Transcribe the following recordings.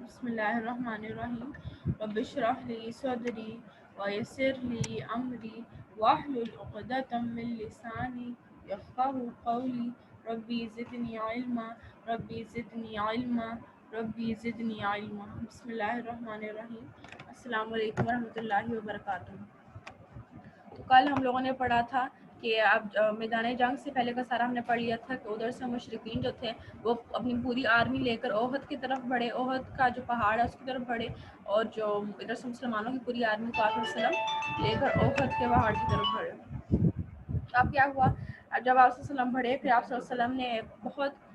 بسم اللہ الرحمن الرحیم رب اشرح لی صدری ویسر لی امری واحلل عقدۃ من لسانی یفقهوا قولی ربی زدنی علما ربی زدنی علما ربی زدنی علما بسم اللہ الرحمن الرحیم۔ السلام علیکم ورحمۃ اللہ وبرکاتہ۔ تو کل ہم لوگوں نے پڑھا تھا کہ اب میدان جنگ سے پہلے کا سارا ہم نے پڑھ لیا تھا کہ ادھر سے مشرقین جو تھے وہ اپنی پوری آرمی لے کر احد کی طرف بڑھے، احد کا جو پہاڑ ہے اس کی طرف بڑھے، اور جو ادھر سے مسلمانوں کی پوری آرمی کو آپ وسلم لے کر احد کے پہاڑ کی طرف بڑھے۔ اب کیا ہوا؟ اب جب آپ وسلم بڑھے، پھر آپ وسلم نے بہت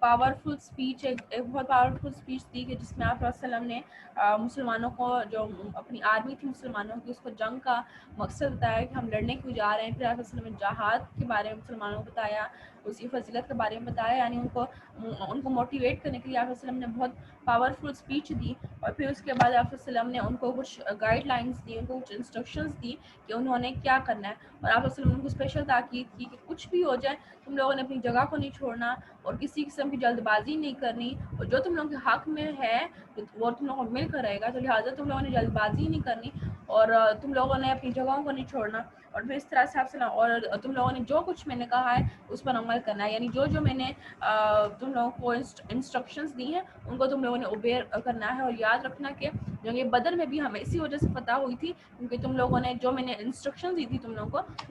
پاورفل اسپیچ ایک بہت پاورفل اسپیچ دی کہ جس میں آپ وسلم نے مسلمانوں کو، جو اپنی آرمی تھی مسلمانوں کی، اس کو جنگ کا مقصد بتایا کہ ہم لڑنے کیوں جا رہے ہیں۔ پھر آپ وسلم نے جہاد کے بارے میں مسلمانوں کو بتایا، اس کی فضیلت کے بارے میں بتایا، یعنی ان کو موٹیویٹ کرنے کے لیے آپ وسلم نے بہت پاورفل اسپیچ دی۔ اور پھر اس کے بعد آپ وسلم نے ان کو کچھ گائیڈ لائنس دی، ان کو کچھ انسٹرکشنز دی کہ انہوں نے کیا کرنا ہے، اور آپ وسلم نے ان کو اسپیشل تاکید کی کہ کچھ بھی ہو جائے تم لوگوں نے اپنی جگہ کو نہیں چھوڑنا، اور کسی قسم کی جلد بازی نہیں کرنی، اور جو تم لوگوں کے حق میں ہے وہ تم لوگوں کو مل کر رہے گا، تو لہٰذا تم لوگوں نے جلد بازی نہیں کرنی، اور تم لوگوں نے اپنی جگہوں کو نہیں چھوڑنا، اور پھر اس طرح سے آپ اور تم لوگوں نے جو کچھ میں نے کہا ہے اس پر عمل کرنا ہے، یعنی جو میں نے تم لوگوں کو انسٹرکشنز دی ہیں ان کو تم لوگوں نے اوبے کرنا ہے۔ اور یاد رکھنا کہ جنگ بدر میں بھی ہمیں اسی وجہ سے فتح ہوئی تھی کیونکہ تم لوگوں نے جو میں نے انسٹرکشنز دی تھی تم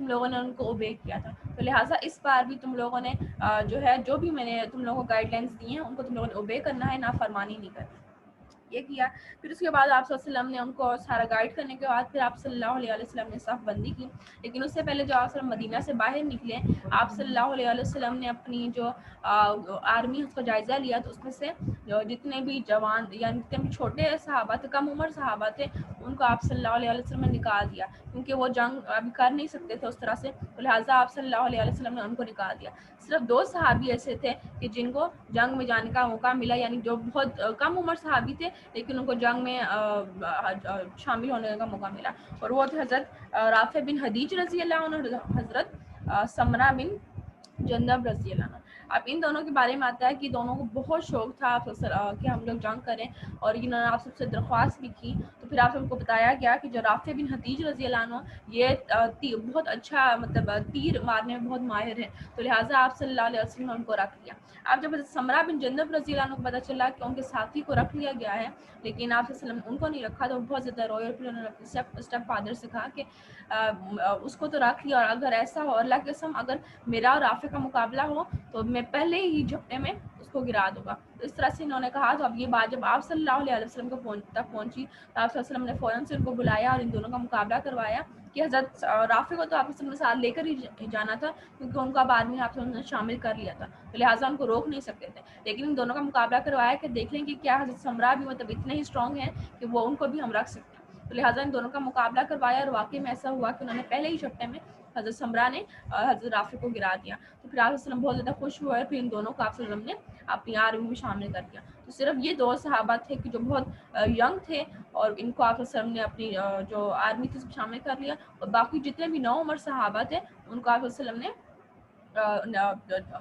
لوگوں نے ان کو اوبے کیا تھا، تو لہٰذا اس بار بھی تم لوگوں نے جو ہے جو بھی میں نے تم لوگوں کو گائیڈ لائنس دی ہیں ان کو تم لوگوں نے اوبے کرنا ہے، نافرمانی نہیں کرنی۔ یہ کیا، پھر اس کے بعد آپ صلی اللہ علیہ وسلم نے ان کو سارا گائیڈ کرنے کے بعد پھر آپ صلی اللہ علیہ وسلم نے صف بندی کی، لیکن اس سے پہلے جو آپ مدینہ سے باہر نکلے، آپ صلی اللہ علیہ وسلم نے اپنی جو آرمی اس کا جائزہ لیا، تو اس میں سے جتنے بھی جوان یعنی جتنے بھی چھوٹے صحابہ تھے، کم عمر صحابہ تھے، ان کو آپ صلی اللہ علیہ وسلم نے نکال دیا کیونکہ وہ جنگ ابھی کر نہیں سکتے تھے اس طرح سے، تو لہٰذا آپ صلی اللہ علیہ وسلم نے ان کو نکال دیا۔ صرف 2 صحابی ایسے تھے کہ جن کو جنگ میں جانے کا موقع ملا، یعنی جو بہت کم عمر صحابی تھے لیکن ان کو جنگ میں شامل ہونے کا موقع ملا، اور وہ تھے حضرت رافع بن حدیج رضی اللہ عنہ، حضرت سمرہ بن جندب رضی اللہ عنہ۔ اب ان دونوں کے بارے میں آتا ہے کہ دونوں کو بہت شوق تھا کہ ہم لوگ جنگ کریں، اور انہوں نے آپ سب سے درخواست بھی کی، تو پھر آپ سب کو بتایا گیا کہ جو رافع بن حدیج رضی اللہ عنہ یہ بہت اچھا مطلب تیر مارنے میں بہت ماہر ہے، تو لہٰذا آپ صلی اللہ علیہ وسلم نے ان کو رکھ لیا۔ اب جب سمرہ بن جندب رضی اللہ عنہ کو پتہ چلا کہ ان کے ساتھی کو رکھ لیا گیا ہے لیکن آپ صلی اللہ علیہ وسلم نے ان کو نہیں رکھا، تو وہ بہت زیادہ روئے، اور پھر انہوں نے اپنے اسٹیپ فادر سے کہا کہ اس کو تو رکھ لیا، اور اگر ایسا ہو اللہ کی قسم اگر میرا اور رافع کا مقابلہ ہو تو میں پہلے ہی جھپٹے میں اس کو گرا دوں گا، تو اس طرح سے انہوں نے کہا۔ تو اب یہ بات جب آپ صلی اللہ علیہ وسلم کو تک پہنچی تو آپ صلی اللہ علیہ وسلم نے فوراً سے ان کو بلایا اور ان دونوں کا مقابلہ کروایا کہ حضرت رافع کو تو آپ نے ساتھ لے کر ہی جانا تھا کیونکہ ان کا بعد میں آپ نے شامل کر لیا تھا، تو لہٰذا ان کو روک نہیں سکتے تھے، لیکن ان دونوں کا مقابلہ کروایا کہ دیکھ لیں کہ کیا حضرت سمرہ بھی مطلب اتنے ہی اسٹرانگ ہیں کہ وہ ان کو بھی ہم رکھ سکتے ہیں، تو لہٰذا ان دونوں کا مقابلہ کروایا، اور واقعی میں ایسا ہوا کہ انہوں نے پہلے ہی جھپٹے میں حضرت سمرہ نے حضرت رافع کو گرا دیا، تو پھر آپ وسلم بہت زیادہ خوش ہوئے، پھر ان دونوں کو آپ وسلم نے اپنی آرمی میں شامل کر دیا۔ تو صرف یہ 2 صحابہ تھے کہ جو بہت ینگ تھے، اور ان کو آپ وسلم نے اپنی جو آرمی تھی اس میں شامل کر لیا، اور باقی جتنے بھی 9 عمر صحابہ تھے ان کو آپ وسلم نے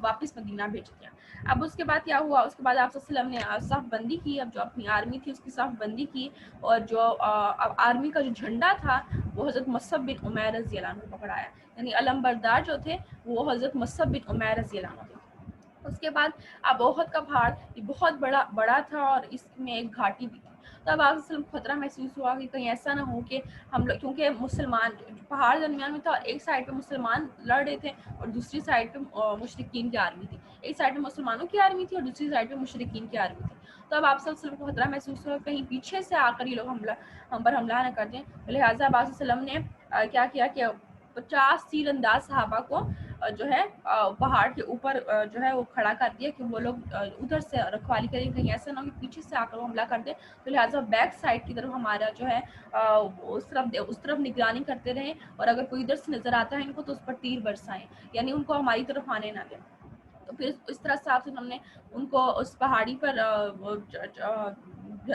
واپس مدینہ بھیج دیا۔ اب اس کے بعد کیا ہوا؟ اس کے بعد آپ صلی اللہ علیہ وسلم نے صف بندی کی، اب جو اپنی آرمی تھی اس کی صف بندی کی، اور جو آرمی کا جو جھنڈا تھا وہ حضرت مصعب بن عمیر رضی اللہ عنہ کو پکڑایا، یعنی علم بردار جو تھے وہ حضرت مصعب بن عمیر رضی اللہ عنہ تھے۔ اس کے بعد اب احد کا پہاڑ یہ بہت بڑا تھا، اور اس میں ایک گھاٹی بھی تھی، تو اب آپ وسلم کو خطرہ محسوس ہوا کہ کہیں ایسا نہ ہو کہ ہم لوگ، کیونکہ مسلمان پہاڑ درمیان میں تھا، ایک سائڈ پہ مسلمان لڑ رہے تھے اور دوسری سائڈ پہ مشرکین کی آرمی تھی، ایک سائڈ پہ مسلمانوں کی آرمی تھی اور دوسری سائڈ پہ مشرکین کی آرمی تھی، تو اب آپ صلی اللہ علیہ وسلم کو خطرہ محسوس ہوا کہیں پیچھے سے آ کر یہ لوگ ہم پر حملہ نہ کر دیں، لہٰذا آپ صلی اللہ علیہ وسلم نے کیا کیا کہ 50 تیر انداز صحابہ کو جو ہے پہاڑ کے اوپر جو ہے وہ کھڑا کر دیا کہ وہ لوگ ادھر سے رکھوالی کریں کہیں ایسا نہ ہو کہ پیچھے سے آ کر وہ حملہ کر دیں، تو لہٰذا بیک سائڈ کی طرف ہمارا جو ہے اس طرف نگرانی کرتے رہیں، اور اگر کوئی ادھر سے نظر آتا ہے ان کو تو اس پر تیر برسائیں، یعنی ان کو ہماری طرف آنے نہ دیں۔ تو پھر اس طرح سے آپ سے ہم نے ان کو اس پہاڑی پر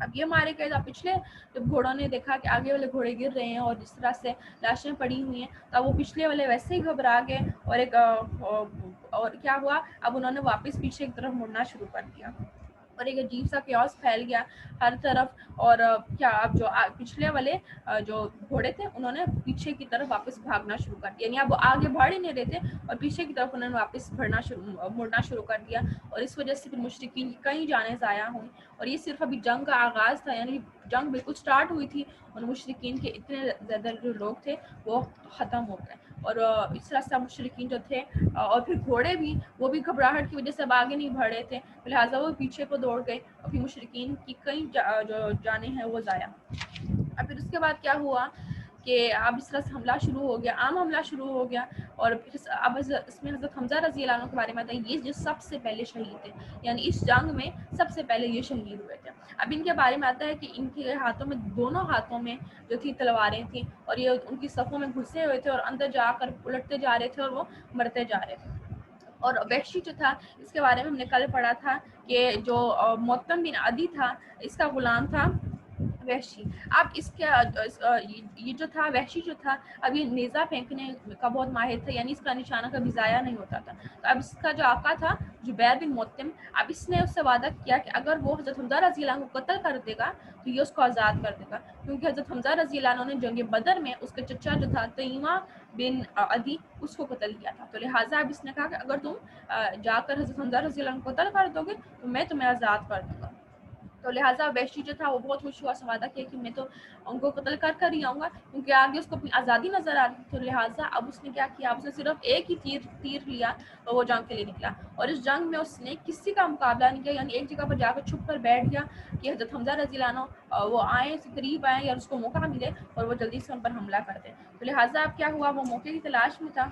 اب یہ مارے گئے. اب پچھلے جب گھوڑوں نے دیکھا کہ آگے والے گھوڑے گر رہے ہیں اور جس طرح سے لاشیں پڑی ہوئی ہیں, تب وہ پچھلے والے ویسے ہی گھبرا گئے اور ایک اور کیا ہوا, اب انہوں نے واپس پیچھے کی طرف مڑنا شروع کر دیا اور ایک عجیب سا کیوس پھیل گیا ہر طرف. اور کیا اب جو پچھلے والے جو گھوڑے تھے انہوں نے پیچھے کی طرف واپس بھاگنا شروع کر دیا, یعنی اب وہ آگے بڑھ ہی نہیں رہے تھے اور پیچھے کی طرف انہوں نے واپس مڑنا شروع کر دیا. اور اس وجہ سے پھر مشرکین کی کئی جانیں ضائع ہوئیں. اور یہ صرف ابھی جنگ کا آغاز تھا, یعنی جنگ بالکل سٹارٹ ہوئی تھی اور مشرکین کے اتنے زیادہ جو لوگ تھے وہ ختم ہو گئے. اور اس طرح سے مشرکین جو تھے اور پھر گھوڑے بھی, وہ بھی گھبراہٹ کی وجہ سے اب آگے نہیں بڑھ رہے تھے, لہٰذا وہ پیچھے کو دوڑ گئے اور پھر مشرکین کی کئی جو جانیں ہیں وہ ضائع. اب پھر اس کے بعد کیا ہوا کہ اب اس طرح سے حملہ شروع ہو گیا, عام حملہ شروع ہو گیا. اور پھر اب اس میں حضرت حمزہ رضی اللہ عنہ کے بارے میں آتا ہے, یہ جو سب سے پہلے شہید تھے, یعنی اس جنگ میں سب سے پہلے یہ شہید ہوئے تھے. اب ان کے بارے میں آتا ہے کہ ان کے ہاتھوں میں, دونوں ہاتھوں میں جو تھی تلواریں تھیں اور یہ ان کی صفوں میں گھسے ہوئے تھے اور اندر جا کر الٹتے جا رہے تھے اور وہ مرتے جا رہے تھے. اور وحشی جو تھا, اس کے بارے میں ہم نے کل پڑھا تھا کہ جو محتم بن عدی تھا, اس کا غلام تھا وحشی. اب اس کے یہ جو تھا وحشی جو تھا, اب یہ نیزہ پھینکنے کا بہت ماہر تھا, یعنی اس کا نشانہ کبھی ضائع نہیں ہوتا تھا. تو اب اس کا جو آقا تھا جبیر بن مطعم, اب اس نے اس سے وعدہ کیا کہ اگر وہ حضرت حمزہ رضی اللہ عنہ کو قتل کر دے گا تو یہ اس کو آزاد کر دے گا, کیونکہ حضرت حمزہ رضی اللہ عنہ نے جنگ بدر میں اس کا چچا جو تھا تیمہ بن عدی, اس کو قتل کیا تھا. تو لہٰذا اب اس نے کہا کہ اگر تم جا کر حضرت حمزہ رضی اللہ عنہ کو قتل کر دو گے تو میں تمہیں آزاد کر دوں گا. تو لہٰذا وحشی جو تھا وہ بہت خوش ہوا, سے وعدہ کیا کہ میں تو ان کو قتل کر ہی آؤں گا, کیونکہ آگے اس کو اپنی آزادی نظر آ رہی. تو لہٰذا اب اس نے کیا کیا, اب اس نے صرف ایک ہی تیر لیا اور وہ جنگ کے لیے نکلا. اور اس جنگ میں اس نے کسی کا مقابلہ نہیں کیا, یعنی ایک جگہ پر جا کر چھپ کر بیٹھ گیا کہ حضرت حمزہ رضی اللہ عنہ وہ آئیں, قریب آئیں یا اس کو موقع ملے اور وہ جلدی سے ان پر حملہ کر دیں. تو لہٰذا اب کیا ہوا, وہ موقع کی تلاش میں تھا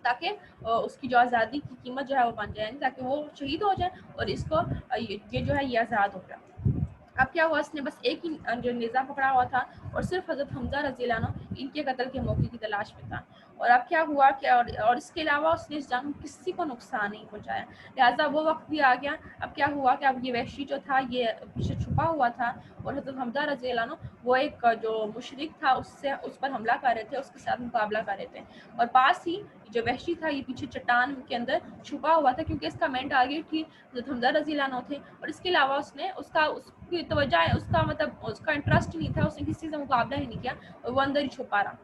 تاکہ اس کی جو آزادی کی قیمت جو ہے وہ بن جائے, تاکہ وہ شہید ہو جائے اور اس کو یہ جو ہے یہ آزاد ہو جائے. اب کیا ہوا, اس نے بس ایک ہی جو نیزہ پکڑا ہوا تھا اور صرف حضرت حمزہ رضی اللہ عنہ ان کے قتل کے موقع کی تلاش میں تھا. اور اب کیا ہوا کہ اور اس کے علاوہ اس نے اس جنگ میں کسی کو نقصان نہیں پہنچایا, لہٰذا وہ وقت بھی آ گیا. اب کیا ہوا کہ اب یہ وحشی جو تھا یہ پیچھے چھپا ہوا تھا اور حضرت حمزہ رضی اللہ عنہ وہ ایک جو مشرک تھا اس پر حملہ کر رہے تھے, اس کے ساتھ مقابلہ کر رہے تھے. اور پاس ہی جو وحشی تھا یہ پیچھے چٹان کے اندر چھپا ہوا تھا, کیونکہ اس کا مین ٹارگیٹ تھی حضرت حمزہ رضی اللہ عنہ تھے. اور اس کے علاوہ اس نے اس کی توجہ اس کا مطلب اس کا انٹرسٹ نہیں تھا, اس نے کسی سے مقابلہ ہی نہیں کیا اور وہ اندر ہی چھپا رہا.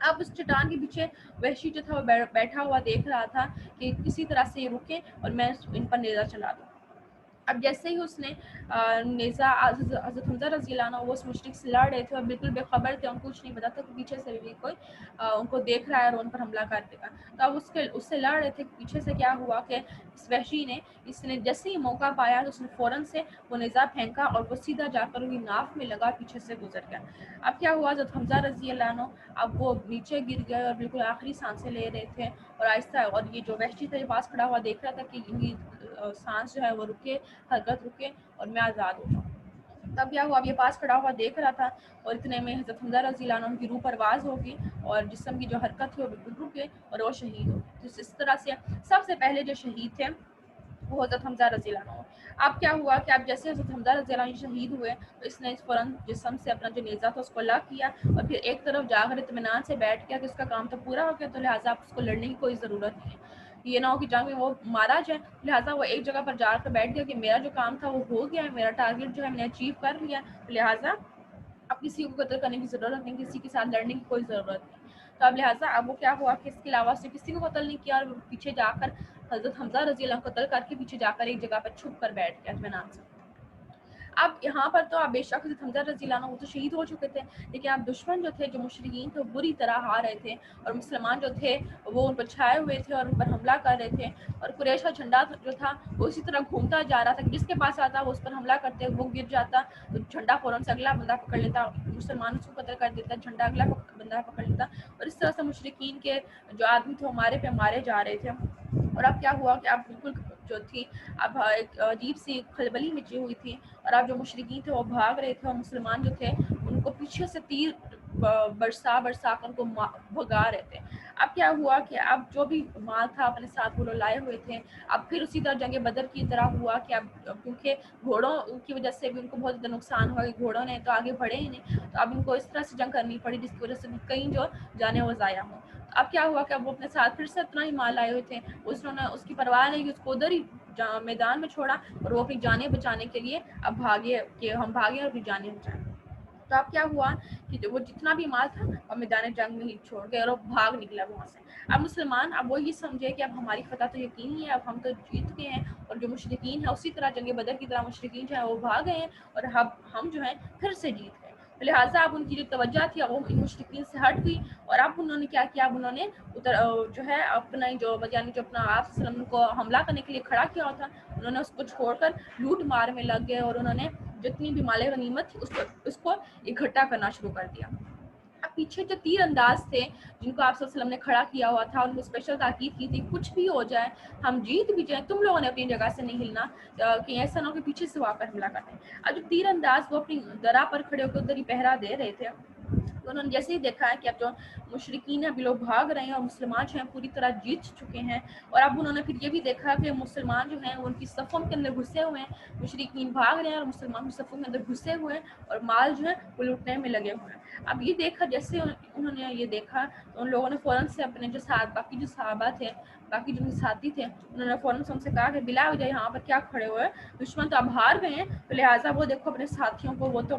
اب اس چٹان کے پیچھے وحشی جو تھا وہ بیٹھا ہوا دیکھ رہا تھا کہ کسی طرح سے یہ رکے اور میں ان پر نیزہ چلا دوں. اب جیسے ہی اس نے نیزہ حضرت حمزہ رضی اللہ عنہ وہ اس مشرک سے لڑ رہے تھے اور بالکل بے خبر تھے, ان کو کچھ نہیں پتا تھا کہ پیچھے سے بھی کوئی ان کو دیکھ رہا ہے اور ان پر حملہ کر دے گا. تو اب اس سے لڑ رہے تھے, پیچھے سے کیا ہوا کہ اس وحشی نے اس نے جیسے ہی موقع پایا تو اس نے فوراً سے وہ نیزہ پھینکا اور وہ سیدھا جا کر وہی ناف میں لگا, پیچھے سے گزر گیا. اب کیا ہوا, حضرت حمزہ رضی اللہ عنہ اب وہ نیچے گر گئے اور بالکل آخری سانسیں لے رہے تھے اور آہستہ, اور یہ جو وحشی تھا یہ پاس کھڑا ہوا دیکھ رہا تھا کہ ان کی سانس جو ہے وہ رکے, حرکت رکے اور میں آزاد ہو جاؤں. تب کیا ہوا, اب یہ پاس کھڑا ہوا دیکھ رہا تھا اور اتنے میں حضرت حمزہ رضی اللہ عنہ کی روح پرواز ہوگی اور جسم کی جو حرکت تھی وہ بالکل رک گئی اور وہ شہید ہو گئے. اس طرح سے سب سے پہلے جو شہید تھے وہ حضرت حمزہ رضی اللہ عنہ. اب کیا ہوا کہ اب جیسے حضرت حمزہ رضی اللہ عنہ شہید ہوئے تو اس نے فوراً جسم سے اپنا جو نیزہ تھا اس کو الگ کیا اور پھر ایک طرف جا کر اطمینان سے بیٹھ گیا کہ اس کا کام تو پورا ہو گیا, تو لہٰذا اب اس کو لڑنے کی کوئی ضرورت نہیں ہے, یہ نہ ہو کہ جنگ میں وہ مارا جائے. لہٰذا وہ ایک جگہ پر جا کر بیٹھ گیا کہ میرا جو کام تھا وہ ہو گیا ہے, میرا ٹارگیٹ جو ہے میں نے اچیو کر لیا, لہٰذا اب کسی کو قتل کرنے کی ضرورت نہیں, کسی کے ساتھ لڑنے کی کوئی ضرورت نہیں. تو اب لہٰذا اب وہ کیا ہوا کہ اس کے علاوہ سے کسی کو قتل نہیں کیا اور پیچھے جا کر حضرت حمزہ رضی اللہ عنہ قتل کر کے پیچھے جا کر ایک جگہ پر چھپ کر بیٹھ گیا اطمینان سے. اب یہاں پر تو اب بے شک حضرت حمزہ رضی اللہ عنہ وہ تو شہید ہو چکے تھے, لیکن اب دشمن جو تھے, جو مشرکین تھے, وہ بری طرح ہار رہے تھے اور مسلمان جو تھے وہ ان پر چھائے ہوئے تھے اور ان پر حملہ کر رہے تھے. اور قریش کا جھنڈا جو تھا وہ اسی طرح گھومتا جا رہا تھا کہ جس کے پاس آتا وہ اس پر حملہ کرتے, وہ گر جاتا تو جھنڈا فوراً سے اگلا بندہ پکڑ لیتا, مسلمان اس کو قتل کر دیتا, جھنڈا اگلا بندہ پکڑ لیتا. اور اس طرح سے مشرکین کے جو آدمی تھے وہ مارے پہ مارے جا رہے تھے. اور اب کیا ہوا کہ اب بالکل جو تھی اب ایک عجیب سی کھلبلی مچی ہوئی تھی اور اب جو مشرکین تھے وہ بھاگ رہے تھے اور مسلمان جو تھے ان کو پیچھے سے تیر برسا کر ان کو بھگا رہے تھے. اب کیا ہوا کہ اب جو بھی مال تھا اپنے ساتھ وہ لوگ لائے ہوئے تھے, اب پھر اسی طرح جنگ بدر کی طرح ہوا کہ اب کیونکہ گھوڑوں کی وجہ سے بھی ان کو بہت زیادہ نقصان ہوا کہ گھوڑوں نے تو آگے بڑھے ہی نہیں, تو اب ان کو اس طرح سے جنگ کرنی پڑی جس کی وجہ سے کئی جو جانے وہ ضائع ہوں. اب کیا ہوا کہ اب وہ اپنے ساتھ پھر سے اتنا ہی مال لائے ہوئے تھے, اس کی پرواہ نہیں کہ اس کو ادھر ہی میدان میں چھوڑا اور وہ اپنی جانیں بچانے کے لیے اب بھاگے کہ ہم بھاگے اور اپنی جانیں بچائیں. تو اب کیا ہوا کہ وہ جتنا بھی مال تھا وہ میدان جنگ میں ہی چھوڑ گئے اور وہ بھاگ نکلا وہاں سے. اب مسلمان اب وہ یہ سمجھے کہ اب ہماری فتح تو یقینی ہے, اب ہم تو جیت گئے ہیں, اور جو مشرکین ہیں اسی طرح جنگ بدر کی طرح مشرکین جو ہیں وہ بھاگ گئے ہیں اور اب ہم جو ہیں پھر سے جیت گئے. لہٰذا اب ان کی جو توجہ تھی وہ مشرکین سے ہٹ گئی, اور اب انہوں نے کیا کیا, اب انہوں نے جو ہے اپنا یعنی جو اپنا آپ صلی اللہ علیہ وسلم کو حملہ کرنے کے لیے کھڑا کیا ہوا تھا انہوں نے اس کو چھوڑ کر لوٹ مار میں لگ گئے, اور انہوں نے جتنی بھی مال غنیمت تھی اس کو اکٹھا کرنا شروع کر دیا. اب پیچھے جو تیر انداز تھے جن کو آپ صلی اللہ علیہ وسلم نے کھڑا کیا ہوا تھا, ان کو اسپیشل تاکید کی تھی کچھ بھی ہو جائے ہم جیت بھی جائیں, تم لوگوں نے اپنی جگہ سے نہیں ہلنا, کہ ایسا نہ ہو کہ پیچھے سے آ کر حملہ کرتے ہیں. اب جو تیر انداز وہ اپنی درا پر کھڑے ہو کر ادھر ہی پہرا دے رہے تھے, تو انہوں نے جیسے ہی دیکھا ہے کہ اب جو مشرکین ہیں ابھی لوگ بھاگ رہے ہیں اور مسلمان جو ہیں پوری طرح جیت چکے ہیں, اور اب انہوں نے پھر یہ بھی دیکھا کہ مسلمان جو ہیں ان کی صفوں کے اندر گھسے ہوئے ہیں, مشرکین بھاگ رہے ہیں اور مسلمان صفوں کے اندر گھسے ہوئے ہیں اور مال جو ہے وہ لوٹنے میں لگے ہوئے ہیں. اب یہ دیکھا, جیسے انہوں نے یہ دیکھا تو ان لوگوں نے فوراً سے اپنے جو باقی جو صحابہ تھے, باقی جو ساتھی تھے, انہوں نے فوراً سے ان سے کہا کہ بلا وجہ یہاں پر کیا کھڑے ہوئے, دشمن تو اب ہار گئے ہیں, تو لہٰذا وہ دیکھو اپنے ساتھیوں کو, وہ تو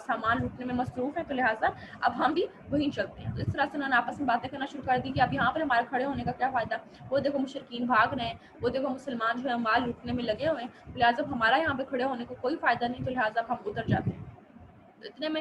سامان لوٹنے میں مصروف ہے, تو لہٰذا اب ہم بھی وہیں چلتے ہیں. تو اس طرح سے انہوں نے آپس میں باتیں کرنا شروع کر دی کہ اب یہاں پر ہمارے کھڑے ہونے کا کیا فائدہ, وہ دیکھو مشرکین بھاگ رہے ہیں, وہ دیکھو مسلمان جو ہے مال لوٹنے میں لگے ہوئے ہیں, لہٰذا ہمارا یہاں پہ کھڑے ہونے کو کوئی فائدہ نہیں, تو لہٰذا ہم ادھر جاتے ہیں. تو اتنے میں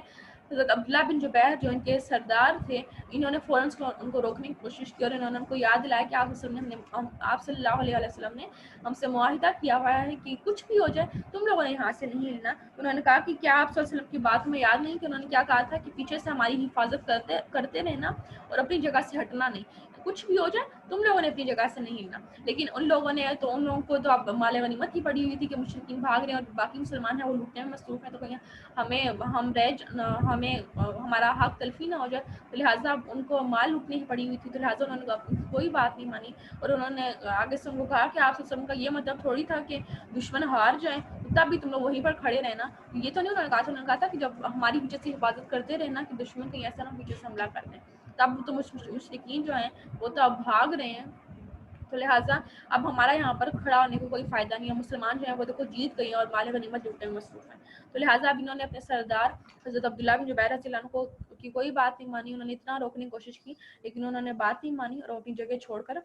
حضرت عبداللہ بن جبیر جو ان کے سردار تھے, انہوں نے فوراً ان کو روکنے کی کوشش کی, اور انہوں نے ان کو یاد دلایا کہ آپ صلی اللہ علیہ وسلم نے ہم سے معاہدہ کیا ہوا ہے کہ کچھ بھی ہو جائے تم لوگوں نے یہاں سے نہیں ہلنا. انہوں نے کہا کہ کیا آپ صلی اللہ علیہ وسلم کی بات میں یاد نہیں کہ انہوں نے کیا کہا تھا کہ پیچھے سے ہماری حفاظت کرتے رہنا اور اپنی جگہ سے ہٹنا نہیں, کچھ بھی ہو جائے تم لوگوں نے اپنی جگہ سے نہیں ہلنا. لیکن ان لوگوں کو تو اب مال غنیمت کی پڑی ہوئی تھی کہ مشرکین بھاگ رہے ہیں اور باقی مسلمان ہیں وہ لوٹنے میں مصروف ہیں, تو کہیں ہمیں ہمارا حق تلفی نہ ہو جائے, تو لہٰذا ان کو مال لوٹنے کی پڑی ہوئی تھی, تو لہٰذا انہوں نے کوئی بات نہیں مانی, اور انہوں نے آگے سے ان کو کہا کہ آپ صلی اللہ علیہ وسلم کا یہ مطلب تھوڑی تھا کہ دشمن ہار جائیں تب بھی تم لوگ وہیں پر کھڑے رہنا, یہ تو نہیں انہوں نے کہا تھا کہ جب ہماری پیچھے سے حفاظت کرتے رہنا کہ دشمن کہیں ایسا نہ پیچھے سے حملہ کر دیں, تب تو مشرکین جو ہیں وہ تو اب بھاگ رہے ہیں, تو لہٰذا اب ہمارا یہاں پر کھڑا ہونے کو کوئی فائدہ نہیں ہے, مسلمان جو ہیں وہ دیکھو جیت گئی ہیں اور مال غنیمت لوٹنے میں مصروف ہیں. تو لہٰذا اب انہوں نے اپنے سردار حضرت عبداللہ بن جبیر رضی اللہ عنہ کی کوئی بات نہیں مانی, انہوں نے اتنا روکنے کی کوشش کی لیکن انہوں نے بات نہیں مانی, اور اپنی جگہ چھوڑ کر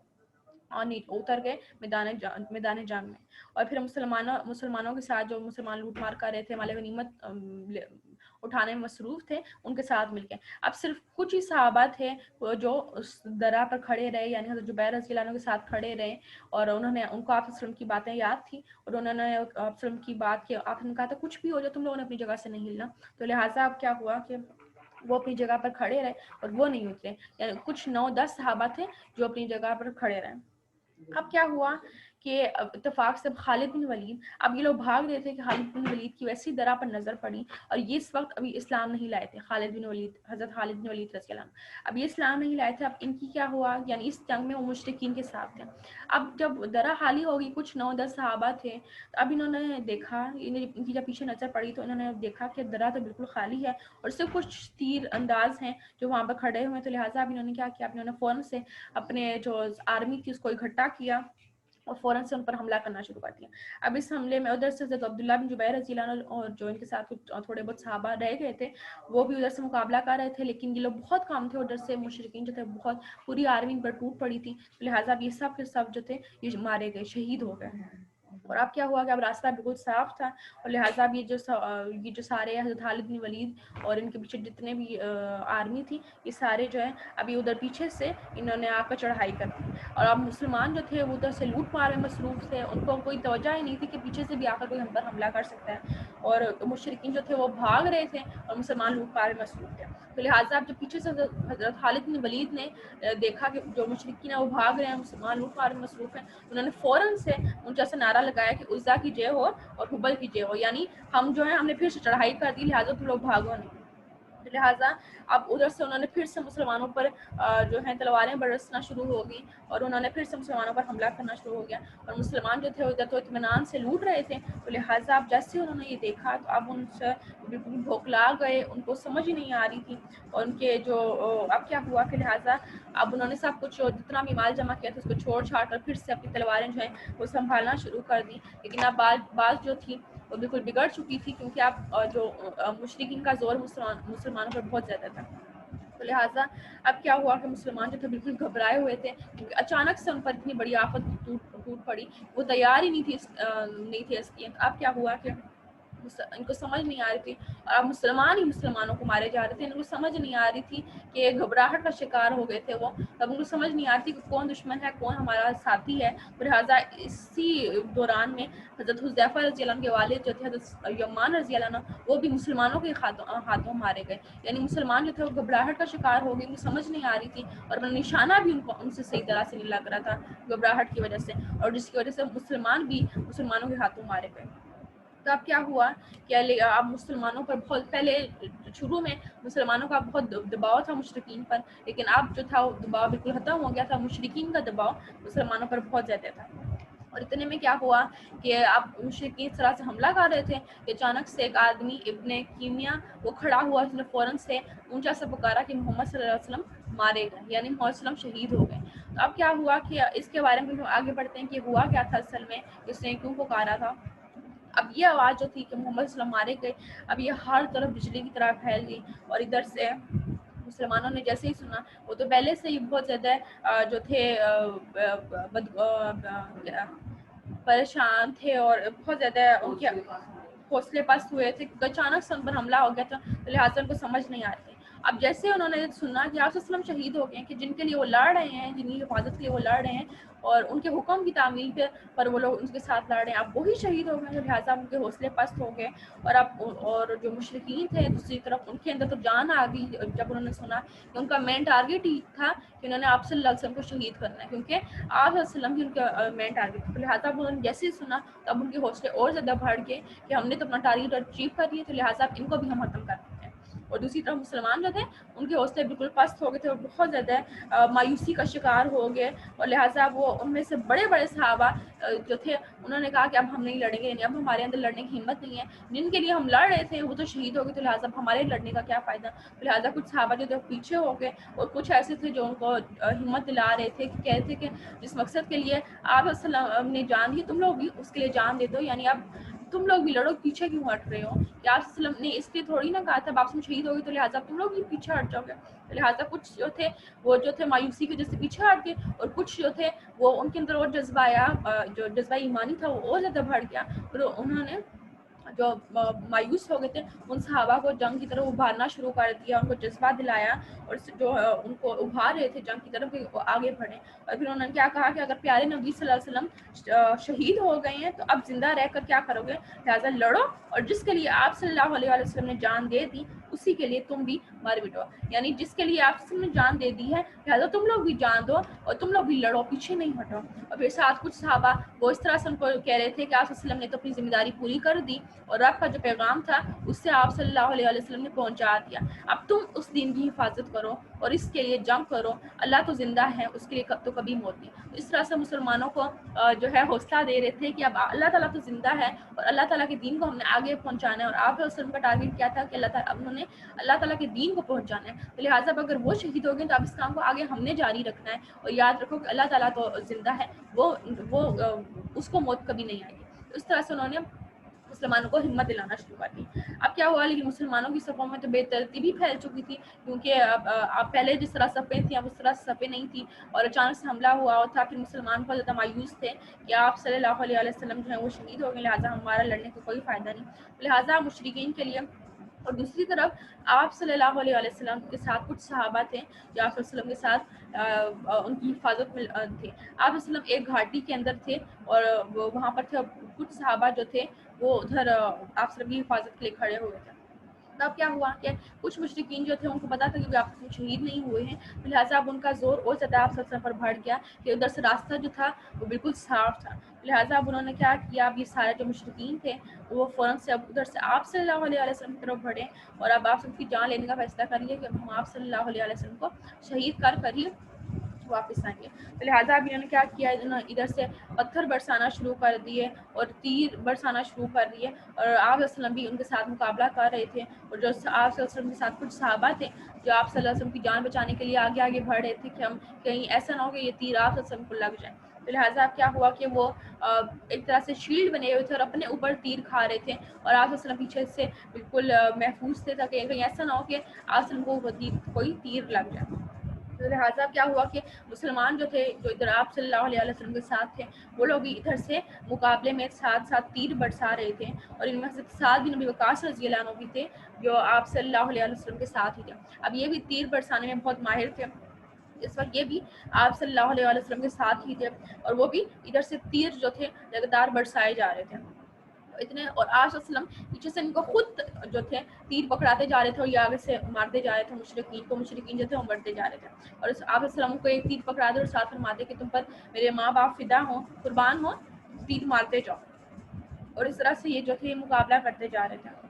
اتر گئے میدان جنگ میں. اور پھر مسلمانوں کے ساتھ جو مسلمان لوٹ مار کر رہے تھے, مال غنیمت اٹھانے میں مصروف تھے, ان کے ساتھ مل کے اب صرف کچھ ہی صحابہ تھے جو اس درہ پر کھڑے رہے, یعنی حضرت جبیر رضی اللہ عنہ کے ساتھ کھڑے رہے, اور انہوں نے ان کو آپ صلی اللہ علیہ وسلم کی باتیں یاد تھی, اور انہوں نے آپ صلی اللہ علیہ وسلم کی بات کی, آپ نے کہا تھا کچھ بھی ہو جائے تم لوگوں نے اپنی جگہ سے نہیں ہلنا, تو لہٰذا اب کیا ہوا کہ وہ اپنی جگہ پر کھڑے رہے اور وہ نہیں اترے, یعنی کچھ 9-10 صحابہ تھے جو اپنی جگہ پر کھڑے رہے. اب کیا ہوا کہ اتفاق سے خالد بن ولید, اب یہ لوگ بھاگ رہے تھے کہ خالد بن ولید کی ویسی درہ پر نظر پڑی, اور یہ اس وقت ابھی اسلام نہیں لائے تھے, حضرت خالد بن ولید رضی اللہ عنہ اب یہ اسلام نہیں لائے تھے. اب ان کی کیا ہوا, یعنی اس جنگ میں وہ مشرکین کے ساتھ تھے. اب جب درہ خالی ہوگی, کچھ 9-10 صحابہ تھے, تو اب انہوں نے دیکھا, ان کی جب پیچھے نظر پڑی تو انہوں نے دیکھا کہ درہ تو بالکل خالی ہے اور صرف کچھ تیر انداز ہیں جو وہاں پر کھڑے ہوئے, تو لہٰذا اب انہوں نے کیا کیا, انہوں نے فوراً سے اپنے جو آرمی تھی اس کو اکٹھا کیا اور فوراً سے ان پر حملہ کرنا شروع کر دیا. اب اس حملے میں ادھر سے حضرت عبداللہ بن جبیر رضی اللہ عنہ اور جو ان کے ساتھ تھوڑے بہت صحابہ رہ گئے تھے وہ بھی ادھر سے مقابلہ کر رہے تھے, لیکن یہ لوگ بہت کم تھے, ادھر سے مشرکین جو تھے بہت, پوری آرمی ان پر ٹوٹ پڑی تھی, لہٰذا اب یہ سب کے سب جو تھے یہ مارے گئے, شہید ہو گئے. اور اب کیا ہوا کہ اب راستہ بالکل صاف تھا, اور لہٰذا اب یہ جو سارے حضرت خالد بن ولید اور ان کے پیچھے جتنے بھی آرمی تھی, یہ سارے جو ہیں ابھی ادھر پیچھے سے انہوں نے آ کر چڑھائی کر دی, اور اب مسلمان جو تھے وہ ادھر سے لوٹ مار میں مصروف تھے, ان کو کوئی توجہ ہی نہیں تھی کہ پیچھے سے بھی آ کر کوئی ہم پر حملہ کر سکتا ہے, اور مشرکین جو تھے وہ بھاگ رہے تھے اور مسلمان لوٹ مار میں مصروف تھے. تو لہٰذا اب جو پیچھے سے حضرت خالد بن ولید نے دیکھا کہ جو مشرکین ہیں وہ بھاگ رہے ہیں, مسلمان لوٹ مار میں مصروف ہیں, انہوں نے فوراً سے اونچا سے نعرہ لگایا کہ عزا کی جے ہو اور حبل کی جے ہو, یعنی ہم جو ہیں ہم نے پھر سے چڑھائی کر دی, لہٰذا تم لوگ بھاگو نہیں. لہٰذا اب ادھر سے انہوں نے پھر سے مسلمانوں پر جو ہیں تلواریں برسنا شروع ہو گئی اور انہوں نے پھر سے مسلمانوں پر حملہ کرنا شروع ہو گیا، اور مسلمان جو تھے ادھر تو اطمینان سے لوٹ رہے تھے، تو لہٰذا اب جیسے انہوں نے یہ دیکھا تو اب ان سے بالکل بھوکلا گئے، ان کو سمجھ ہی نہیں آ رہی تھی، اور ان کے جو اب کیا ہوا کہ لہٰذا اب انہوں نے سب کچھ جتنا بھی مال جمع کیا تھا اس کو چھوڑ چھاڑ کر پھر سے اپنی تلواریں جو ہیں وہ سنبھالنا شروع کر دی، لیکن اب بعض جو تھی وہ بالکل بگڑ چکی تھی، کیونکہ اب جو مشرکین کا زور مسلمانوں پر بہت زیادہ تھا، تو لہٰذا اب کیا ہوا کہ مسلمان جو تھے بالکل گھبرائے ہوئے تھے، کیونکہ اچانک سے ان پر اتنی بڑی آفت ٹوٹ پڑی، وہ تیار ہی نہیں تھے اس کی۔ اب کیا ہوا کہ ان کو سمجھ نہیں آ رہی تھی، اور اب مسلمان ہی مسلمانوں کو مارے جا رہے تھے، ان کو سمجھ نہیں آ رہی تھی کہ گھبراہٹ کا شکار ہو گئے تھے وہ، تب ان کو سمجھ نہیں آتی کہ کون دشمن ہے کون ہمارا ساتھی ہے، لہٰذا اسی دوران میں حضرت حذیفہ رضی اللہ عنہ کے والد جو تھے حضرت یمان رضی اللہ عنہ، وہ بھی مسلمانوں کے ہاتھوں مارے گئے، یعنی مسلمان جو تھے وہ گھبراہٹ کا شکار ہو گئے، ان کو سمجھ نہیں آ رہی تھی، اور اپنا نشانہ بھی ان سے صحیح طرح سے نہیں لگ رہا تھا گھبراہٹ کی وجہ سے، اور جس کی وجہ سے مسلمان بھی مسلمانوں کے ہاتھوں مارے گئے۔ تو اب کیا ہوا کہ اب مسلمانوں پر بہت پہلے شروع میں مسلمانوں کا بہت دباؤ تھا مشرکین پر، لیکن اب جو تھا وہ دباؤ بالکل ختم ہو گیا تھا، مشرکین کا دباؤ مسلمانوں پر بہت زیادہ تھا، اور اتنے میں کیا ہوا کہ اب مشرکین اس طرح سے حملہ کر رہے تھے کہ اچانک سے ایک آدمی ابن کیمیا وہ کھڑا ہوا، اس نے فوراً سے اونچا سا پکارا کہ محمد صلی اللہ علیہ وسلم مارے گئے، یعنی محمد صلی اللہ علیہ وسلم شہید ہو گئے۔ تو اب کیا ہوا کہ اس کے بارے میں ہم آگے بڑھتے ہیں کہ ہوا کیا تھا اصل میں، اس نے کیوں پکارا تھا۔ اب یہ آواز جو تھی کہ محمد صلی اللہ علیہ وسلم مارے گئے، اب یہ ہر طرف بجلی کی طرح پھیل گئی، اور ادھر سے مسلمانوں نے جیسے ہی سنا، وہ تو پہلے سے ہی بہت زیادہ جو تھے پریشان تھے، اور بہت زیادہ ان کے حوصلے پست ہوئے تھے، کیونکہ اچانک سے ان پر حملہ ہو گیا تھا، تو لہٰذا ان کو سمجھ نہیں آ رہی تھی۔ اب جیسے انہوں نے سنا کہ آپ صلی اللہ علیہ وسلم شہید ہو گئے، کہ جن کے لیے وہ لڑ رہے ہیں، جن کی حفاظت کے لیے وہ لڑ رہے ہیں، اور ان کے حکم کی تعمیل پر وہ لوگ ان کے ساتھ لڑ رہے ہیں، اب وہی شہید ہو گئے، تو لہٰذا ان کے حوصلے پست ہو گئے، اور جو مشرکین تھے دوسری طرف ان کے اندر تو جان آ گئی جب انہوں نے سنا کہ ان کا مین ٹارگیٹ ہی تھا کہ انہوں نے آپ صلی اللہ علیہ وسلم کو شہید کرنا ہے، کیونکہ آپ صلی اللہ علیہ وسلم ہی ان کا مین ٹارگیٹ تھا، لہٰذا انہوں نے جیسے ہی سنا تب ان کے حوصلے اور زیادہ بڑھ گئے کہ ہم نے تو اپنا ٹارگیٹ اچیو کر لیا، تو لہٰذا ان کو بھی ہم ختم کر دیتے ہیں۔ اور دوسری طرف مسلمان جو تھے ان کے حوصلے بالکل پست ہو گئے تھے، اور بہت زیادہ مایوسی کا شکار ہو گئے، اور لہٰذا وہ ان میں سے بڑے بڑے صحابہ جو تھے انہوں نے کہا کہ اب ہم نہیں لڑیں گے، یعنی اب ہمارے اندر لڑنے کی ہمت نہیں ہے، جن کے لیے ہم لڑ رہے تھے وہ تو شہید ہو گئے، تو لہٰذا اب ہمارے لڑنے کا کیا فائدہ۔ تو لہٰذا کچھ صحابہ جو تھے پیچھے ہو گئے، اور کچھ ایسے تھے جو ان کو ہمت دلا رہے تھے کہ کہتے تھے کہ جس مقصد کے لیے آپ صلی اللہ علیہ وسلم نے جان دی تم لوگ بھی اس کے لیے جان دے دو، یعنی اب تم لوگ بھی لڑو، پیچھے کیوں ہٹ رہے ہو، کہ آپ صلی اللہ علیہ وسلم نے اس لیے تھوڑی نہ کہا تھا آپ شہید ہو گئے تو لہٰذا تم لوگ بھی پیچھے ہٹ جاؤ گے۔ لہٰذا کچھ جو تھے وہ جو تھے مایوسی کی وجہ سے پیچھے ہٹ گئے، اور کچھ جو تھے وہ ان کے اندر اور جذبہ آیا، جو جذبہ ایمانی تھا وہ اور زیادہ بڑھ گیا، پھر انہوں نے جو مایوس ہو گئے تھے ان صحابہ کو جنگ کی طرف ابھارنا شروع کر دیا، ان کو جذبہ دلایا، اور جو ان کو ابھار رہے تھے جنگ کی طرف کہ وہ آگے بڑھیں، اور پھر انہوں نے کیا کہا کہ اگر پیارے نبی صلی اللہ علیہ وسلم شہید ہو گئے ہیں تو اب زندہ رہ کر کیا کرو گے، لہٰذا لڑو، اور جس کے لیے آپ صلی اللہ علیہ وسلم نے جان دے دی اسی کے لیے تم بھی مر مٹو، یعنی جس کے لیے آپ نے جان دے دی ہے لہٰذا تم لوگ بھی جان دو اور تم لوگ بھی لڑو، پیچھے نہیں ہٹو۔ اور پھر ساتھ کچھ صحابہ وہ اس طرح سے ان کو کہہ رہے تھے کہ آپ صلی اللہ علیہ وسلم نے تو اپنی ذمہ داری پوری کر دی، اور رب کا جو پیغام تھا اس سے آپ صلی اللہ علیہ وسلم نے پہنچا دیا، اب تم اس دین کی حفاظت کرو اور اس کے لیے جنگ کرو، اللہ تو زندہ ہے اس کے لیے تو کبھی موت نہیں۔ اس طرح سے مسلمانوں کو جو ہے حوصلہ دے رہے تھے کہ اب اللہ تعالیٰ تو زندہ ہے، اور اللہ تعالیٰ کے دین کو ہم نے آگے پہنچانا ہے، اور آپ وسلم کا ٹارگیٹ کیا تھا کہ اللہ تعالیٰ انہوں نے اللہ تعالیٰ کے دین کو پہنچانا ہے، تو لہٰذا اگر وہ شہید ہو گئے تو اب اس کام کو آگے ہم نے جاری رکھنا ہے، اور یاد رکھو کہ اللہ تعالیٰ تو زندہ ہے، وہ اس کو موت کبھی نہیں آئے گی۔ اس طرح سے انہوں نے مسلمانوں کو ہمت دلانا شروع کر دی۔ اب کیا ہوا، لیکن مسلمانوں کی صفوں میں تو بے ترتیبی پھیل چکی تھی، کیونکہ اب پہلے جس طرح صفیں تھیں اب اس طرح صفیں نہیں تھیں، اور اچانک سے حملہ ہوا اور تھا، پھر مسلمان بہت زیادہ مایوس تھے کہ آپ صلی اللہ علیہ وسلم جو ہیں وہ شہید ہو گئے، لہٰذا ہمارا لڑنے کا کوئی فائدہ نہیں، لہٰذا مشرکین کے لیے۔ اور دوسری طرف آپ صلی اللہ علیہ وسلم کے ساتھ کچھ صحابہ تھے جو آپ صلی اللہ علیہ وسلم کے ساتھ ان کی حفاظت میں تھے، آپ صلی اللہ علیہ وسلم ایک گھاٹی کے اندر تھے، اور وہاں پر تھے کچھ صحابہ جو تھے وہ ادھر آپ صلی اللہ علیہ وسلم کی حفاظت کے لیے کھڑے ہوئے تھے۔ تب کیا ہوا کہ کچھ مشرکین جو تھے ان کو پتا تھا کہ آپ شہید نہیں ہوئے ہیں، تو لہٰذا اب ان کا زور اور زیادہ آپ صلی اللہ علیہ وسلم پر بڑھ گیا کہ ادھر سے راستہ جو تھا وہ بالکل صاف تھا. لہٰذا اب انہوں نے کیا کیا، اب یہ سارے جو مشرکین تھے وہ فوراً سے اب ادھر سے آپ صلی اللہ علیہ وسلم کی طرف بڑھے اور اب آپ سب کی جان لینے کا فیصلہ کر لیا کہ ہم آپ صلی اللہ علیہ وسلم کو شہید کر ہی واپس آئیں گے. تو لہٰذا اب انہوں نے کیا کیا، ادھر سے پتھر برسانا شروع کر دیے اور تیر برسانا شروع کر دیے، اور آپ صلی اللہ علیہ وسلم بھی ان کے ساتھ مقابلہ کر رہے تھے. اور جو آپ صلی اللہ علیہ وسلم کے ساتھ کچھ صحابہ تھے جو آپ صلی اللہ علیہ وسلم کی جان بچانے کے لیے آگے آگے بڑھ رہے تھے کہ ہم کہیں ایسا نہ ہو کہ یہ تیر آپ صلی اللہ علیہ وسلم کو لگ جائے. تو لہٰذا اب کیا ہوا کہ وہ ایک طرح سے شیلڈ بنے ہوئے تھے اور اپنے اوپر تیر کھا رہے تھے، اور آپ صلی اللہ علیہ وسلم پیچھے سے بالکل محفوظ تھے تاکہ کہیں ایسا نہ ہو کہ آپ صلی اللہ علیہ وسلم کو کوئی تیر لگ جائے. تو لہٰذا کیا ہوا کہ مسلمان جو تھے جو ادھر آپ صلی اللہ علیہ وسلم کے ساتھ تھے وہ لوگ ادھر سے مقابلے میں ساتھ ساتھ تیر برسا رہے تھے، اور ان میں سے ساتھ بھی نبی وقاص رضی اللہ عنہ بھی تھے جو آپ صلی اللہ علیہ وسلم کے ساتھ ہی تھے. اب یہ بھی تیر برسانے میں بہت ماہر تھے، اس وقت یہ بھی آپ صلی اللہ علیہ وسلم کے ساتھ ہی تھے، اور وہ بھی ادھر سے تیر جو تھے لگاتار برسائے جا رہے تھے اتنے. اور آپ صلی اللہ علیہ وسلم پیچھے سے ان کو خود جو تھے تیر پکڑاتے جا رہے تھے اور یہ آگے سے مارتے جا رہے تھے مشرکین جو تھے وہ مرتے جا رہے تھے. اور آپ صلی اللہ علیہ وسلم کو ایک تیر پکڑا دے اور ساتھ فرماتے کہ تم پر میرے ماں باپ فدا ہوں، قربان ہوں، تیر مارتے جاؤ. اور اس طرح سے یہ جو تھے مقابلہ کرتے جا رہے تھے.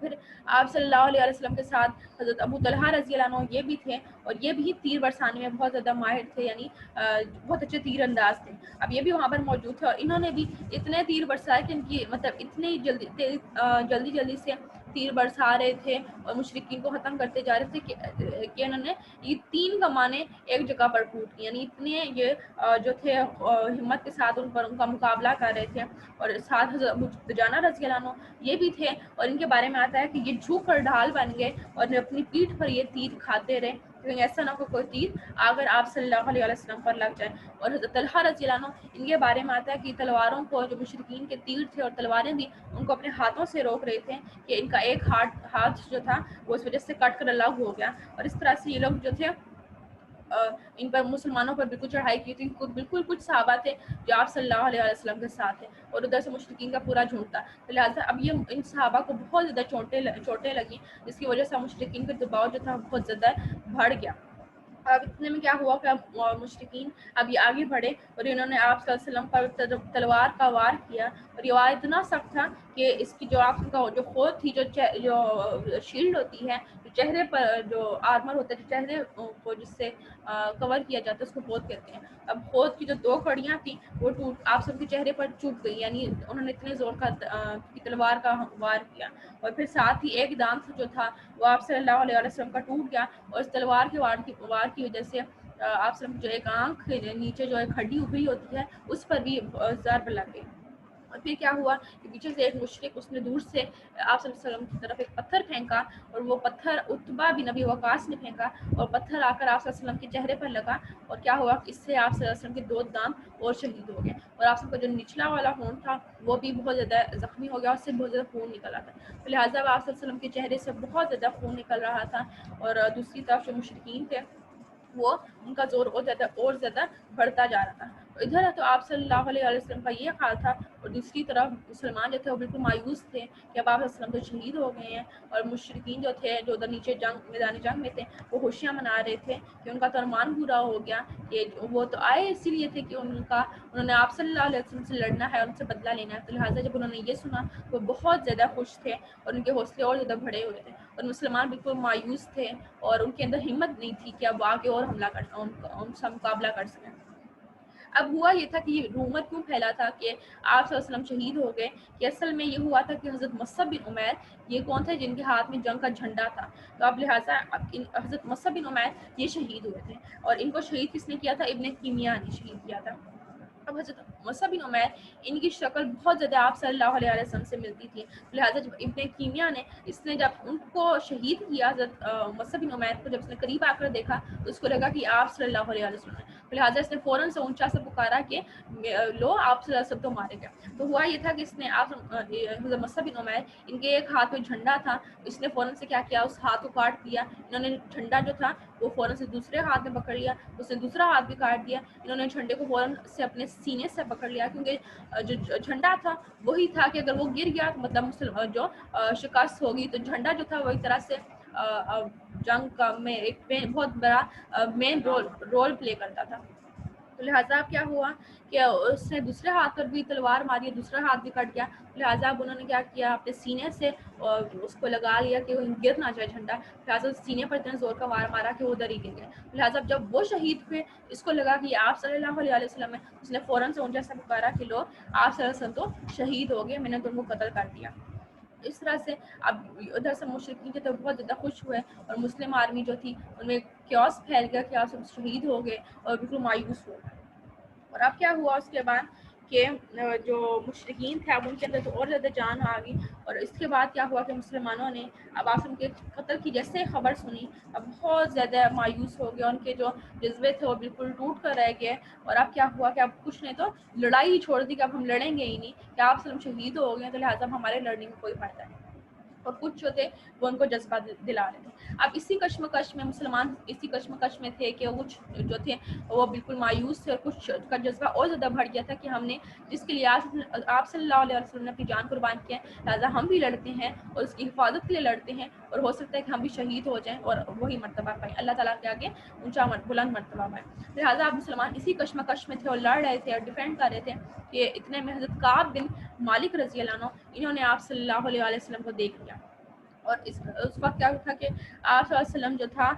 پھر آپ صلی اللہ علیہ وسلم کے ساتھ حضرت ابو طلحہ رضی اللہ عنہ یہ بھی تھے، اور یہ بھی تیر برسانے میں بہت زیادہ ماہر تھے، یعنی بہت اچھے تیر انداز تھے. اب یہ بھی وہاں پر موجود تھے اور انہوں نے بھی اتنے تیر برسائے کہ ان کی مطلب اتنی جلدی سے تیر برسا رہے تھے اور مشرکین کو ختم کرتے جا رہے تھے کہ انہوں نے یہ 3 کمانیں ایک جگہ پر پھوٹ کی، یعنی اتنے یہ جو تھے ہمت کے ساتھ ان کا مقابلہ کر رہے تھے. اور ساتھ حضرت ابو دجانہ رضی اللہ عنہ یہ بھی تھے، اور ان کے بارے میں آتا ہے کہ یہ جھوک کر ڈھال بن گئے اور اپنی پیٹھ پر یہ تیر کھاتے رہے کیونکہ ایسا نہ ہو کوئی تیر اگر آپ صلی اللہ علیہ وسلم پر لگ جائے. اور حضرت طلحہ رضی اللہ عنہ ان کے بارے میں آتا ہے کہ تلواروں کو جو مشرکین کے تیر تھے اور تلواریں بھی ان کو اپنے ہاتھوں سے روک رہے تھے کہ ان کا ایک ہاتھ جو تھا وہ اس وجہ سے کٹ کر الگ ہو گیا. اور اس طرح سے یہ لوگ جو تھے ان پر مسلمانوں پر بالکل چڑھائی کی تھی. بالکل کچھ صحابہ تھے جو آپ صلی اللہ علیہ وسلم کے ساتھ ہیں اور ادھر سے مشرکین کا پورا جھنڈ تھا. تو لہٰذا اب یہ ان صحابہ کو بہت زیادہ چوٹیں لگیں جس کی وجہ سے مشرکین کا دباؤ جو تھا بہت زیادہ بڑھ گیا. اب اتنے میں کیا ہوا کہ مشرکین اب یہ آگے بڑھے اور انہوں نے آپ صلی اللہ علیہ وسلم پر تلوار کا وار کیا، اور یہ وار اتنا سخت تھا کہ اس کی جو آپ کا جو خود تھی جو شیلڈ ہوتی ہے، جو چہرے پر جو آرمر ہوتا ہے، جو چہرے کو جس سے کور کیا جاتا ہے اس کو خود کہتے ہیں. اب خود کی جو 2 کڑیاں تھیں وہ آپ سب کے چہرے پر چبھ گئی، یعنی انہوں نے اتنے زور کا تلوار کا وار کیا. اور پھر ساتھ ہی ایک دانت جو تھا وہ آپ صلی اللہ علیہ وسلم کا ٹوٹ گیا، اور اس تلوار کے وار کی وجہ سے آپ صلی جو ایک آنکھ نیچے جو ایک ہڈی ابری ہوتی ہے اس پر بھی ضرب لگ گئی. اور پھر کیا ہوا کہ پیچھے سے ایک مشرک اس نے دور سے آپ صلی اللہ علیہ وسلم کی طرف ایک پتھر پھینکا، اور وہ پتھر عتبہ بن ابی وقاص نے پھینکا اور پتھر آ کر آپ صلی اللہ علیہ وسلم کے چہرے پر لگا. اور کیا ہوا کہ اس سے آپ صلی اللہ علیہ وسلم کے 2 دانت اور شہید ہو گئے، اور آپ کا جو نچلا والا خون تھا وہ بھی بہت زیادہ زخمی ہو گیا، اس سے بہت زیادہ خون نکل رہا تھا. تو لہٰذا آپ صلی اللہ علیہ وسلم کے چہرے سے بہت زیادہ خون نکل رہا تھا. اور دوسری طرف جو مشرکین تھے وہ ان کا زور اور زیادہ بڑھتا جا رہا تھا. ادھر تو آپ صلی اللہ علیہ وسلم کا یہ حال تھا، اور دوسری طرف مسلمان جو تھے وہ بالکل مایوس تھے کہ اب آپ صلی اللہ علیہ وسلم تو شہید ہو گئے ہیں. اور مشرکین جو تھے جو ادھر نیچے میدان جنگ میں تھے وہ خوشیاں منا رہے تھے کہ ان کا تو ارمان پورا ہو گیا، کہ وہ تو آئے اسی لیے تھے کہ انہوں نے آپ صلی اللہ علیہ وسلم سے لڑنا ہے اور ان سے بدلہ لینا ہے. تو لہٰذا جب انہوں نے یہ سنا وہ بہت زیادہ خوش تھے اور ان کے حوصلے اور زیادہ بڑھے ہوئے تھے، اور مسلمان بالکل مایوس تھے اور ان کے اندر ہمت نہیں تھی کہ اب آگے اور حملہ ان سے مقابلہ کر سکیں. اب ہوا یہ تھا کہ یہ رومر کیوں پھیلا تھا کہ آپ صلی اللہ علیہ وسلم شہید ہو گئے، کہ اصل میں یہ ہوا تھا کہ حضرت مصعب بن عمیر یہ کون تھے جن کے ہاتھ میں جنگ کا جھنڈا تھا. تو اب لہٰذا حضرت مصعب بن عمیر یہ شہید ہوئے تھے، اور ان کو شہید کس نے کیا تھا؟ ابن کیمیا نے شہید کیا تھا. اب حضرت مصعب بن عمیر ان کی شکل بہت زیادہ آپ صلی اللہ علیہ وسلم سے ملتی تھی. لہٰذا جب ابن کیمیا نے جب ان کو شہید کیا حضرت مصعب بن عمیر کو، جب اس نے قریب آ کر دیکھا تو اس کو لگا کہ آپ صلی اللہ علیہ وسلم لہٰذا اس نے فوراً سے اونچا سے پکارا کہ لو آپ صلی اللہ علیہ وسلم تو مارے گئے۔ تو ہوا یہ تھا کہ اس نے آپ حضرت مصعب بن عمیر ان کے ایک ہاتھ میں جھنڈا تھا، اس نے فوراً سے کیا کیا، اس ہاتھ کو کاٹ دیا۔ انہوں نے جھنڈا جو تھا وہ فوراً سے دوسرے ہاتھ میں پکڑ لیا، اس نے دوسرا ہاتھ بھی کاٹ دیا۔ انہوں نے جھنڈے کو فوراً سے اپنے سینے سے پکڑ لیا، کیونکہ جو جھنڈا تھا وہی تھا کہ اگر وہ گر گیا تو مطلب جو شکست ہوگی۔ تو جھنڈا جو تھا وہ ایک طرح سے جنگ کا میں ایک بہت بڑا مین رول پلے کرتا تھا۔ تو لہٰذا اب کیا ہوا کہ اس نے دوسرے ہاتھ پر بھی تلوار ماری، دوسرا ہاتھ بھی کٹ گیا۔ لہٰذا اب انہوں نے کیا کیا، اپنے سینے سے اس کو لگا لیا کہ وہ گر نہ جائے جھنڈا۔ لہٰذا سینے پر اتنا زور کا وار مارا کہ وہ ادھر ہی گر گئے۔ لہٰذا جب وہ شہید ہوئے، اس کو لگا کہ یہ آپ صلی اللہ علیہ وسلم ہے، اس نے فوراً سے اونچا سا پکارا کہ لو آپ صلی اللہ علیہ وسلم تو شہید ہو گئے، میں نے تم کو قتل کر دیا۔ اس طرح سے اب ادھر سے مشرکین جو تھے بہت زیادہ خوش ہوئے، اور مسلم آرمی جو تھی ان میں کیوس پھیل گیا کہ آپ سب شہید ہو گئے اور بالکل مایوس ہو گئے۔ اور اب کیا ہوا اس کے بعد کہ جو مشرکین تھے اب ان کے اندر تو اور زیادہ جان آ گئی، اور اس کے بعد کیا ہوا کہ مسلمانوں نے اب آسم کے قتل کی جیسے خبر سنی اب بہت زیادہ مایوس ہو گئے، ان کے جو جذبے تھے وہ بالکل ٹوٹ کر رہ گئے۔ اور اب کیا ہوا کہ اب کچھ نے تو لڑائی ہی چھوڑ دی کہ اب ہم لڑیں گے ہی نہیں، کہ آپ وسلم شہید ہو گئے تو لہٰذا ہمارے لڑنے میں کوئی فائدہ نہیں۔ اور کچھ جو تھے وہ ان کو جذبہ دلا رہے تھے۔ اب اسی کشمکش میں مسلمان اسی کشمکش میں تھے کہ کچھ جو تھے وہ بالکل مایوس تھے، اور کچھ کا جذبہ اور زیادہ بڑھ گیا تھا کہ ہم نے جس کے لیے آپ صلی اللہ علیہ وسلم نے اپنی جان قربان کیا ہے، لہٰذا ہم بھی لڑتے ہیں اور اس کی حفاظت کے لیے لڑتے ہیں، اور ہو سکتا ہے کہ ہم بھی شہید ہو جائیں اور وہی مرتبہ پائیں، اللہ تعالیٰ کے آگے اونچا بلند مرتبہ پائیں۔ لہٰذا اب مسلمان اسی کشمکش میں تھے اور لڑ رہے تھے اور ڈیفینڈ کر رہے تھے کہ اتنے میں حضرت کعب بن مالک رضی اللہ عنہ انہوں نے آپ صلی اللہ علیہ وسلم کو دیکھ لیا۔ اور اس وقت کیا تھا کہ آپ صلی اللہ علیہ وسلم جو تھا